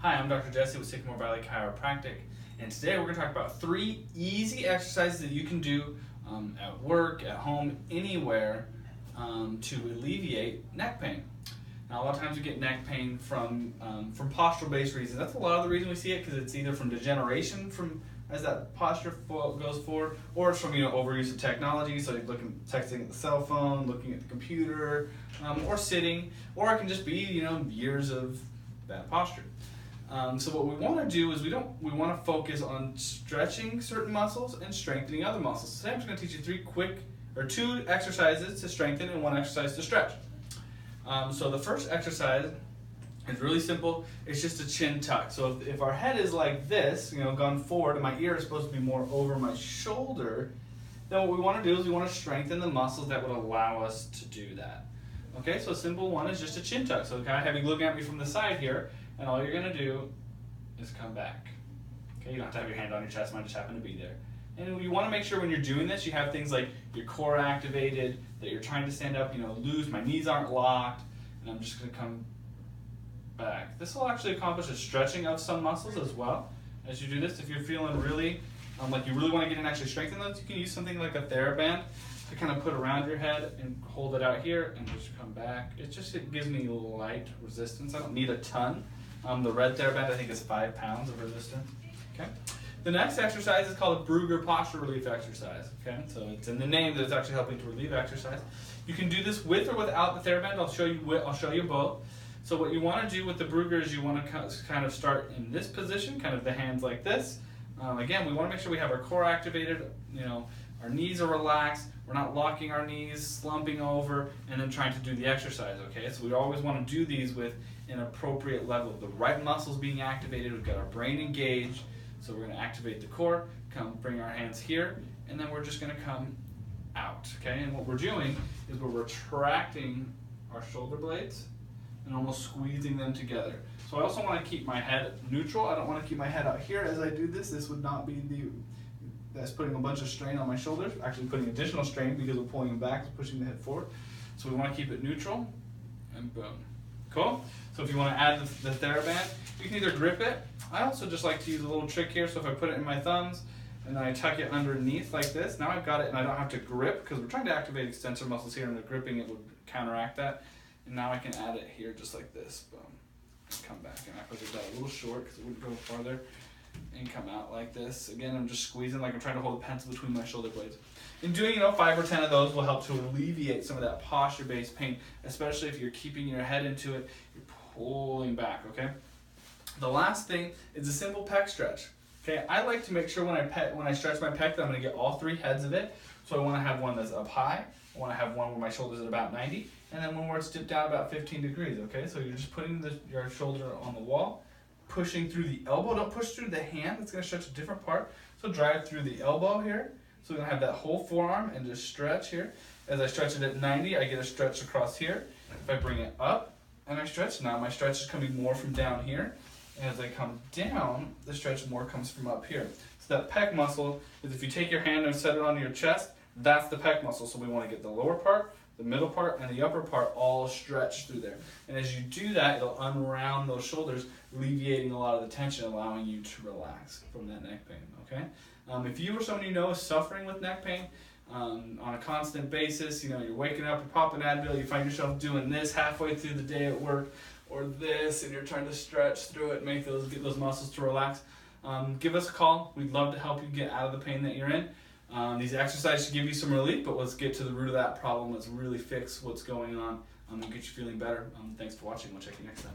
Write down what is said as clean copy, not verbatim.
Hi, I'm Dr. Jesse with Sycamore Valley Chiropractic, and today we're going to talk about 3 easy exercises that you can do at work, at home, anywhere to alleviate neck pain. Now, a lot of times we get neck pain from postural-based reasons. That's a lot of the reason we see it, because it's either from degeneration as that posture goes forward, or it's from overuse of technology. So you're texting at the cell phone, looking at the computer, or sitting, or it can just be years of bad posture. So what we want to do is we want to focus on stretching certain muscles and strengthening other muscles. So today I'm just going to teach you 2 exercises to strengthen and 1 exercise to stretch. So the first exercise is really simple. It's just a chin tuck. So if our head is like this, gone forward, and my ear is supposed to be more over my shoulder, then what we want to do is we want to strengthen the muscles that would allow us to do that. Okay, so a simple one is just a chin tuck. So kind of have you looking at me from the side here, and all you're going to do is come back. Okay, you don't have to have your hand on your chest, mine just happen to be there. And you want to make sure when you're doing this, you have things like your core activated, that you're trying to stand up, loose, my knees aren't locked, and I'm just going to come back. This will actually accomplish a stretching of some muscles as well as you do this. If you're feeling really, like you really want to get in and actually strengthen those, you can use something like a TheraBand to kind of put around your head and hold it out here and just come back. It gives me light resistance. I don't need a ton. The red TheraBand I think is 5 pounds of resistance. Okay. The next exercise is called a Brugger posture relief exercise. Okay, so it's in the name that it's actually helping to relieve exercise. You can do this with or without the TheraBand. I'll show you both. So what you want to do with the Brugger is you want to kind of start in this position, kind of the hands like this. Again, we want to make sure we have our core activated. Our knees are relaxed. We're not locking our knees, slumping over, and then trying to do the exercise. Okay, so we always want to do these with an appropriate level of the right muscles being activated. We've got our brain engaged. So we're going to activate the core, bring our hands here, and then we're just going to come out, okay? And what we're doing is we're retracting our shoulder blades and almost squeezing them together. So I also want to keep my head neutral. I don't want to keep my head out here as I do this. This would not be that's putting a bunch of strain on my shoulders, actually putting additional strain because we're pulling them back, pushing the head forward. So we want to keep it neutral, and boom. Cool? So if you want to add the TheraBand, you can either grip it. I also just like to use a little trick here. So if I put it in my thumbs and then I tuck it underneath like this, now I've got it and I don't have to grip, because we're trying to activate extensor muscles here, and the gripping it would counteract that. And now I can add it here just like this. Boom. And come back. And I put that a little short because it wouldn't go farther. And come out like this. Again, I'm just squeezing like I'm trying to hold a pencil between my shoulder blades. And doing 5 or 10 of those will help to alleviate some of that posture-based pain, especially if you're keeping your head into it, you're pulling back, okay? The last thing is a simple pec stretch. Okay, I like to make sure when I stretch my pec that I'm going to get all 3 heads of it. So I want to have one that's up high, I want to have one where my shoulder's at about 90, and then one where it's dipped down about 15 degrees, okay? So you're just putting your shoulder on the wall, pushing through the elbow. Don't push through the hand, that's going to stretch a different part. So drive through the elbow here. So we're going to have that whole forearm and just stretch here. As I stretch it at 90, I get a stretch across here. If I bring it up and I stretch, now my stretch is coming more from down here. And as I come down, the stretch more comes from up here. So that pec muscle is, if you take your hand and set it on your chest, that's the pec muscle. So we want to get the lower part, the middle part, and the upper part all stretched through there. And as you do that, it'll unround those shoulders, alleviating a lot of the tension, allowing you to relax from that neck pain, okay? If you or someone you know is suffering with neck pain on a constant basis, you're waking up, you're popping Advil, you find yourself doing this halfway through the day at work, or this, and you're trying to stretch through it, get those muscles to relax, give us a call. We'd love to help you get out of the pain that you're in. These exercises should give you some relief, but let's get to the root of that problem. Let's really fix what's going on and get you feeling better. Thanks for watching. We'll check you next time.